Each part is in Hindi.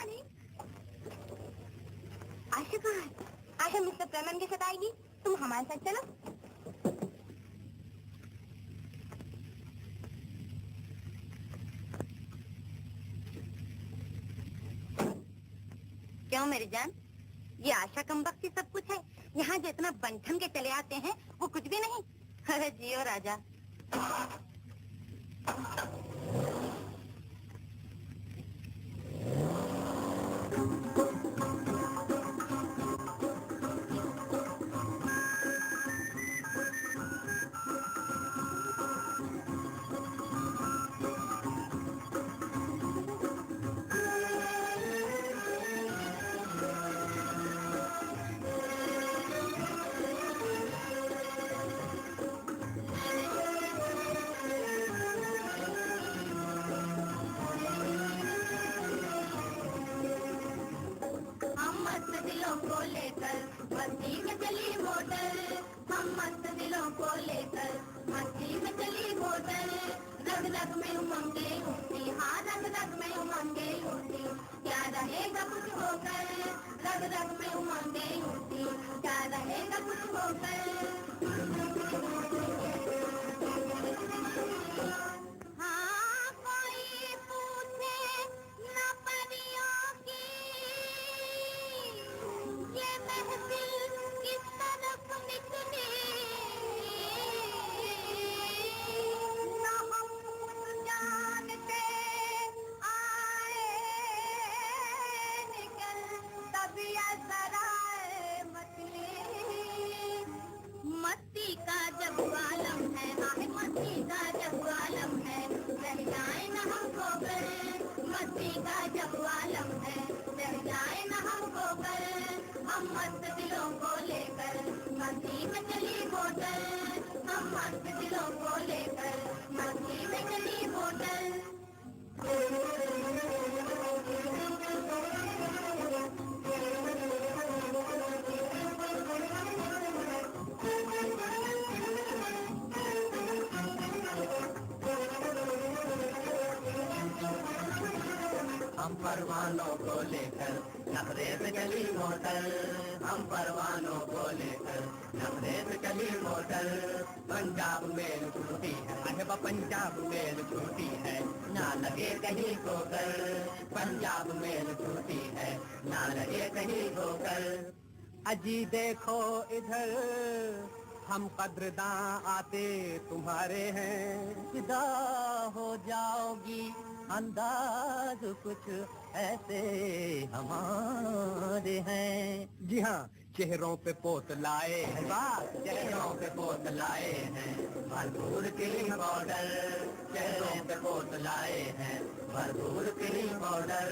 रानी। आशिका, आज हम मिस्टर प्रेमन के साथ आएगी, तुम हमारे साथ चलो। क्यों मेरी जान, ये आशा कमबख्ती सब कुछ है। यहाँ जितना बंठन के चले आते हैं वो कुछ भी नहीं। अरे जियो राजा। हम परवानों को लेकर नखरे पे चली मोटर, हम परवानों को लेकर नखरे पे चली मोटर। पंजाब मेल छूटी है, अरे पंजाब मेल छूटी है, ना लगे कहीं ठोकर। पंजाब मेल छूटी है, ना लगे कहीं ठोकर। अजी देखो इधर, हम कद्रदां आते तुम्हारे हैं। फिदा हो जाओगी, अंदाज कुछ ऐसे हमारे हैं। जी हाँ, चेहरों पे पोत लाए हैं, वाह चेहरों पे पोत लाए हैं भरपूर क्रीम पाउडर। चेहरों पे पोत लाए हैं भरपूर क्रीम पाउडर।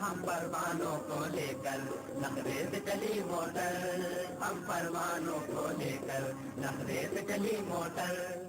हम परवानों को लेकर नखरे से चली मोटर, हम परवानों को लेकर नखरे से चली मोटर।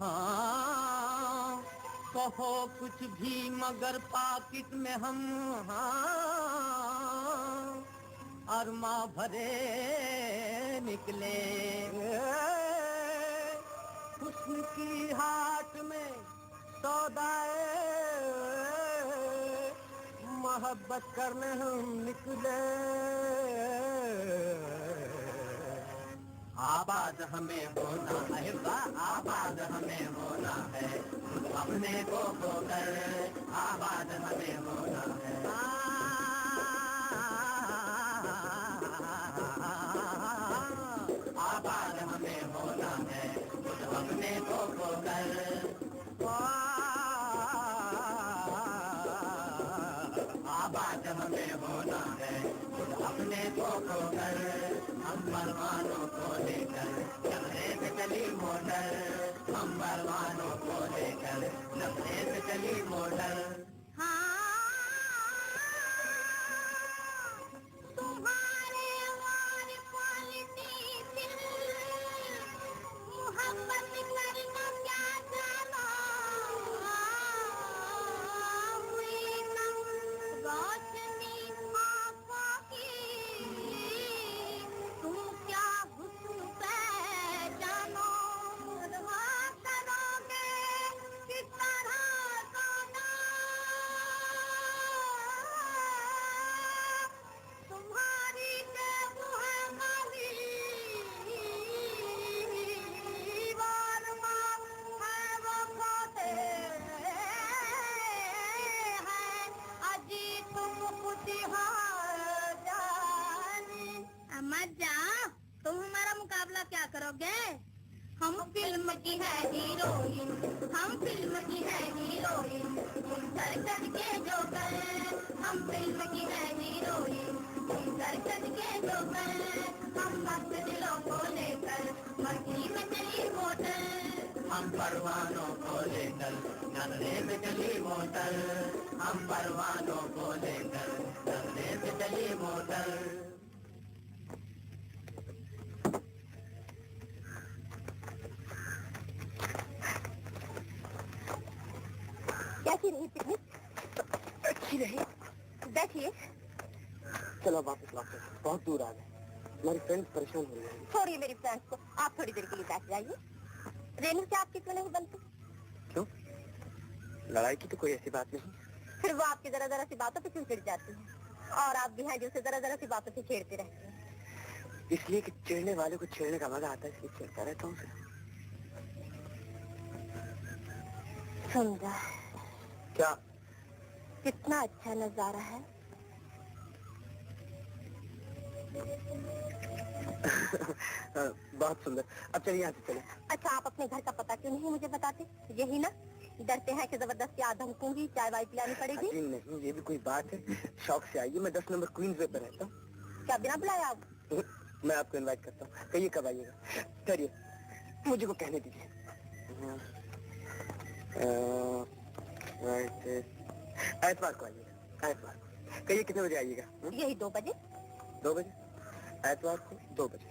हाँ, कहो कुछ भी मगर पाकिट में हम हाँ अरमा भरे निकले। हुस्न की हाट में सौदाए मोहब्बत करने हम निकले। आबाद हमें होना है, आबाद हमें होना है अपने को खोकर। आबाद हमें होना है, आबाद हमें होना है अपने को खोकर। आबाद हमें होना है अपने को खोकर, हम परवानों को लेकर नखरे पे चली मोटर, हम परवानों को लेकर नखरे पे चली मोटर। तुम्हारे वाली क्वालिटी दिल मोहब्बत करना क्या जाना, हुई नम रोशनी आँखों की, तुम क्या हुस्न पहचानो, रुआ करोगे किस तरह गाना, तुम्हारी जब है माली वारमा है वो खोते हैं, अजी तुम खुद हार जाने। मत जाओ, तुम हमारा मुकाबला क्या करोगे? हम फिल्म की है हीरोइन, हम फिल्म की है हीरोइन, तुम सरकट के जोकर, हम फिल्म की है हीरोइन, तुम सरकट के जोकर, हम मस्त दिलों को लेकर मस्ती में चली मोटर, हम परवानों को लेकर नखरे पे चली मोटर, हम परवानों को लेकर नखरे पे चली मोटर। कैसी रही पिकनिक? अच्छी रही। बैठिए। चलो वापस वापस, बहुत दूर आ गए, हमारी फ्रेंड्स परेशान हो रही है। छोड़िए मेरी फ्रेंड्स को, आप थोड़ी देर के लिए बैठ जाइए। रेनू से आपकी क्यों नहीं बनती? क्यों? लड़ाई की तो कोई ऐसी बात नहीं। फिर वो आपकी जरा जरा सी बातों पे क्यों चिढ़ जाती है? और आप भी हैं जो उसे जरा जरा सी बातों से छेड़ते रहते हैं। इसलिए कि चिढ़ने वाले को छेड़ने का मजा आता है, इसलिए चिढ़ता रहता हूँ। समझा। क्या? कितना अच्छा नजारा है। बहुत सुंदर। अब चलिए यहाँ से चले। अच्छा, आप अपने घर का पता क्यों नहीं मुझे बताते? यही ना, डरते हैं कि जबरदस्ती आ धमकूंगी, चाय वाय पिलानी पड़ेगी? अजी नहीं, ये भी कोई बात है। शौक से आइए, मैं 10 नंबर क्वींस वे पर रहता हूँ। क्या बिना बुलाया आप? मैं आपको इनवाइट करता हूँ, कहिए कब आइएगा। ठहरिए, मुझे को कहने दीजिए। एतवार को आइएगा, एतवार को। कहिए कितने बजे आइएगा? यही 2 बजे। 2 बजे? एतवार को 2 बजे।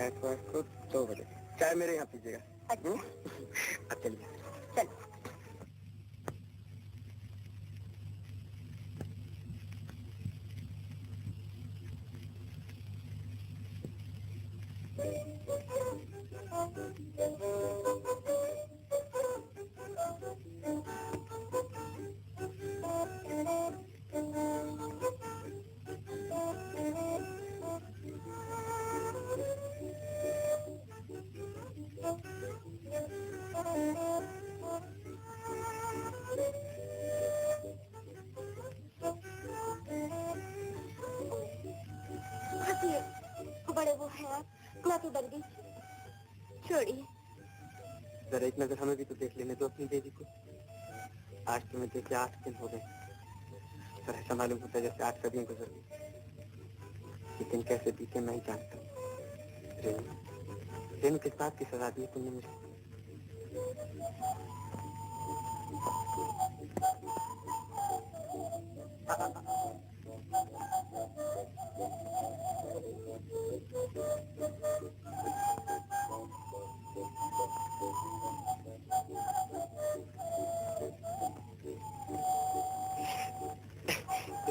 एतवार को 2 बजे। चाय मेरे यहाँ पीजिएगा। अच्छा। अब चलिए। चलो। बड़े वो है आप, मैं तो डर गई। छोड़िए। जरा एक नजर हमें भी तो देख लेने दो अपनी देवी को। आज तुम्हें देखे 8 दिन हो गए, पर ऐसा मालूम होता है जैसे 8 सदियां गुजर गई। ये दिन कैसे बीते मैं ही जानता हूँ। रेनू किस बात की सजा दी तुमने मुझे?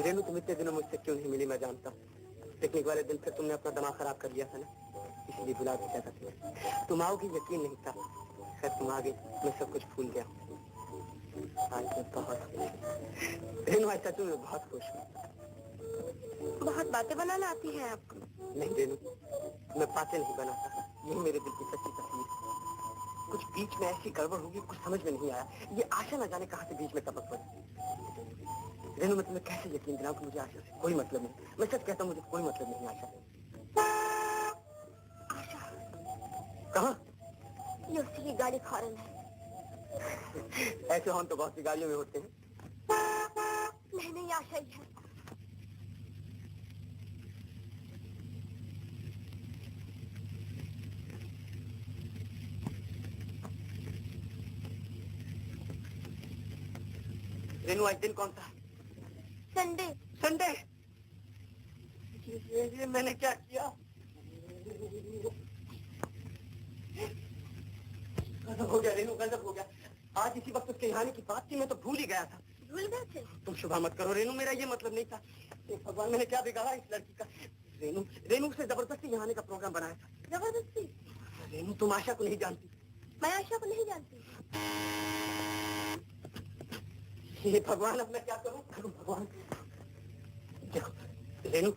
रेनू तुम इतने दिनों मुझसे क्यों नहीं मिली मैं जानता हूँ। पिकनिक वाले दिन फिर तुमने अपना दिमाग खराब कर लिया था ना, इसलिए बुला भी चाहता था। तुम आओगी यकीन नहीं था, खैर तुम आ गई, मैं सब कुछ भूल गया। आज मैं बहुत खुश। रेनू आज सच में बहुत खुश हूँ। बहुत बातें बनाना आती है आपको? नहीं रेनू, मैं बातें नहीं बनाता, यही मेरे दिल की सच्ची तस्वीर। कुछ बीच में ऐसी गड़बड़ होगी, कुछ समझ में नहीं आया। ये आशा न जाने कहाँ से बीच में टपक पड़ी। रेनू मैं तुम्हें कैसे यकीन दिलाऊं कि मुझे आशा से कोई मतलब नहीं। मैं सच कहता हूँ, मुझे कोई मतलब नहीं आशा से। आशा? कहाँ? ये उसी की गाड़ी फॉरन है। ऐसे हॉर्न तो बहुत सी गाड़ियों में होते हैं। नहीं नहीं, आशा ही है। रेनू आज दिन कौन सा है? संडे। संडे। ये मैंने क्या किया? गजब हो गया रेनू, गजब हो गया। आज इसी वक्त उसके यहाँ आने की बात थी, मैं तो भूल ही गया था। भूल गए थे? तुम शुभा मत करो रेनू, मेरा ये मतलब नहीं था। भगवान, मैंने क्या बिगाड़ा इस लड़की का? रेनू, रेनू से जबरदस्ती यहाँ आने का प्रोग्राम बनाया था। जबरदस्ती? रेनू, तुम आशा को नहीं जानती। मैं आशा को नहीं जानती। हे भगवान, अब मैं क्या करूं भगवान। देखो रेनू,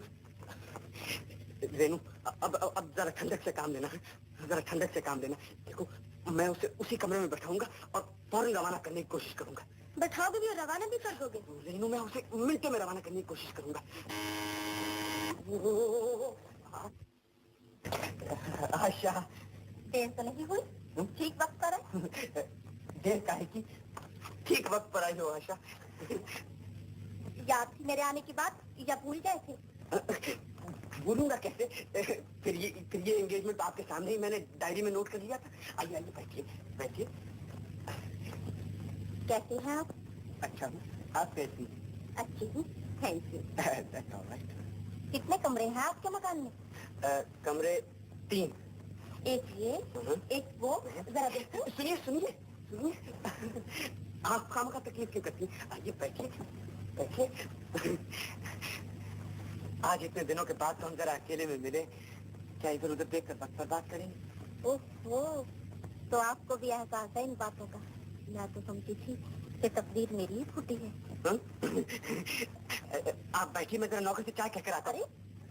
रेनू, अब जरा ठंडक से काम लेना है, जरा ठंडक से काम लेना। देखो मैं उसे उसी कमरे में बैठाऊंगा और फौरन रवाना करने की कोशिश करूंगा। बैठाओगे भी और रवाना भी कर दोगे? रेनू, मैं उसे मिनटों में रवाना करने की कोशिश करूंगा। आशा, देर तो नहीं हुई? ठीक वक्त पर है? देर काहे की? ठीक वक्त पर आई हो आशा। याद थी मेरे आने की बात या भूल गए थे? भूलूंगा कैसे? फिर ये एंगेजमेंट आपके सामने ही मैंने डायरी में नोट कर लिया था। आइए आइए, बैठिए बैठिए। कैसे हैं आप? अच्छा हूँ, आप कैसी हैं? अच्छी हूँ, thank you. That's all right. कितने कमरे हैं आपके मकान में? कमरे 3। एक ये, एक वो, जरा देखो। सुनिए सुनिए सुनिए, आप काम का तकलीफ क्यों करती? आइए बैठिए बैठिए। आज इतने दिनों के बाद तो हम जरा अकेले में मिले, क्या इधर उधर देख कर वक्त बर्बाद करेंगे? ओहो, तो आपको भी एहसास है इन बातों का? मैं तो समझी थी कि तकदीर मेरी ही फूटी है। आप बैठिए, मैं जरा नौकर से चाय कहकर आता। अरे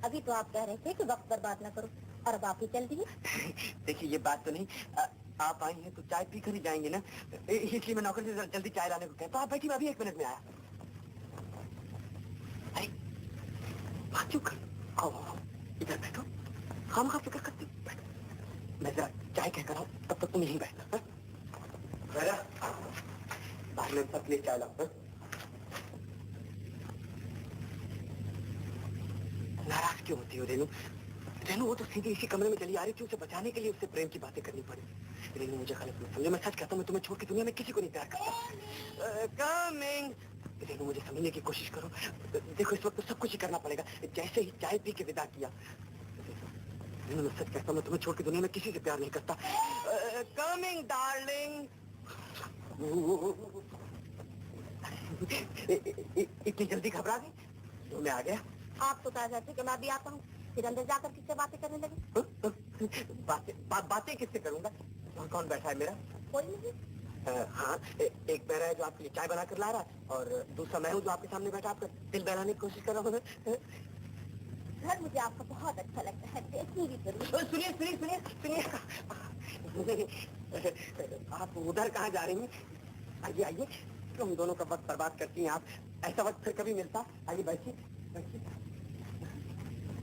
अभी तो आप कह रहे थे कि वक्त बर्बाद ना करो, और अब आप ही चल दिए। देखिए ये बात तो नहीं, आप आई हैं तो चाय पी कर ही जाएंगे ना, इसलिए मैं नौकर से जरा जल्दी चाय लाने को कहता। आप बैठिए, मैं अभी 1 मिनट में आया। अरे बात क्यों कर, आओ आओ इधर बैठो, हम फिक्र करते बैठो। मैं जरा चाय कहकर आऊँ, तब तक तुम यहीं बैठना। बाहर में सब ले चाय लाओ। नाराज क्यों होती हो रेनू? रेनू, वो तो सीधे इसी कमरे में चली आ रही थी, उसे बचाने के लिए उससे प्रेम की बातें करनी पड़ी। रेनू मुझे गलत मत समझो, मैं सच कहता हूँ, मैं तुम्हें छोड़ के दुनिया में किसी को नहीं प्यार करता। कमिंग। रेनू, मुझे समझने की कोशिश करो। देखो इस वक्त तो सब कुछ ही करना पड़ेगा। जैसे ही चाय पी के विदा किया, रेनू मैं सच कहता हूँ, मैं तुम्हें छोड़ के दुनिया में किसी से प्यार नहीं करता। Coming darling. इतनी जल्दी घबरा गई? तो मैं आ गया। आप तो कह जाते कि मैं भी आता हूँ, फिर अंदर जाकर किससे बातें करने लगे? बातें किससे करूंगा? और कौन बैठा है मेरा? कोई नहीं। हाँ, एक बैरा है जो आपके लिए चाय बना कर ला रहा है, और दूसरा मैं हूँ जो आपके सामने बैठा आपका दिल बहलाने की कोशिश कर रहा हूँ। घर मुझे आपका बहुत अच्छा लगता है, देखूंगी जरूर। सुनिए सुनिए सुनिए सुनिए, आप उधर कहाँ जा रही हैं? आइए आइए, तुम दोनों का वक्त बर्बाद करती हैं आप, ऐसा वक्त फिर कभी मिलता? आइए बैठिए बैठिए।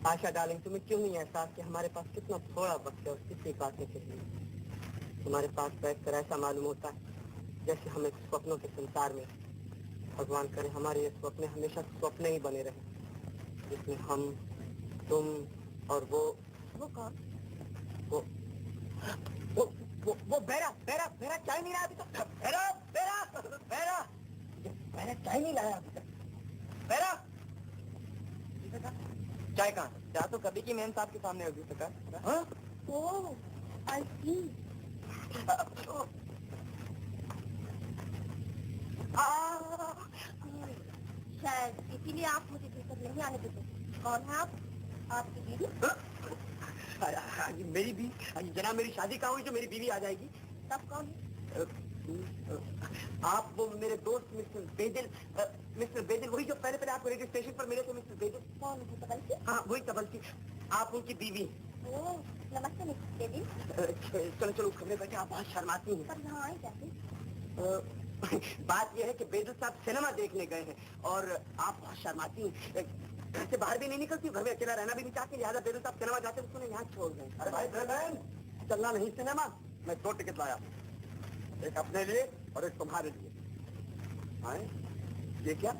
आशा डार्लिंग, तुम्हें क्यों नहीं एहसास कि हमारे पास कितना थोड़ा वक्त है और कितनी बातें करनी है? तुम्हारे पास बैठकर ऐसा मालूम होता है जैसे हम एक स्वप्नों के संसार में। भगवान करे हमारे ये स्वप्न हमेशा स्वप्न ही बने रहे, जिसमें हम, तुम और वो कौन? वो बेरा बेरा बेरा चाय नहीं लाया अभी तक। बेरा बेरा बेरा बेरा चाय नहीं लाया अभी तक। बेरा चाय कहाँ? चाय तो कभी की मेन साहब के सामने होगी सरकार। ओह, आई सी। शायद इसीलिए आप मुझे भीतर नहीं आने देते। कौन है आप? आपकी बीवी? मेरी बीवी? जनाब, मेरी शादी कहाँ हुई जो मेरी बीवी आ जाएगी? तब कौन है? आप वो मेरे दोस्त मिस्टर बेदिल, वही जो पहले आपको रेडियो स्टेशन पर मिले थे। मिस्टर बेदिल। कौन है तबलची? हाँ वही तबलची, आप उनकी बीवी। ओह, नमस्ते मिस्टर बेदिल। चलो चलो कमरे बैठे, आप बहुत शर्माती हैं। पर यहाँ आई जाती। बात यह है कि बेदिल साहब सिनेमा देखने गए हैं और आप बहुत शर्माती हैं, घर से बाहर भी नहीं निकलती, घर में अकेला रहना भी नहीं चाहती, लिहाजा बेदिल साहब सिनेमा जाते उसको यहाँ छोड़ गए। अरे भाई बहन, चलना नहीं सिनेमा? मैं 2 टिकट लाया, एक अपने लिए और एक तुम्हारे लिए। आए? ये क्या?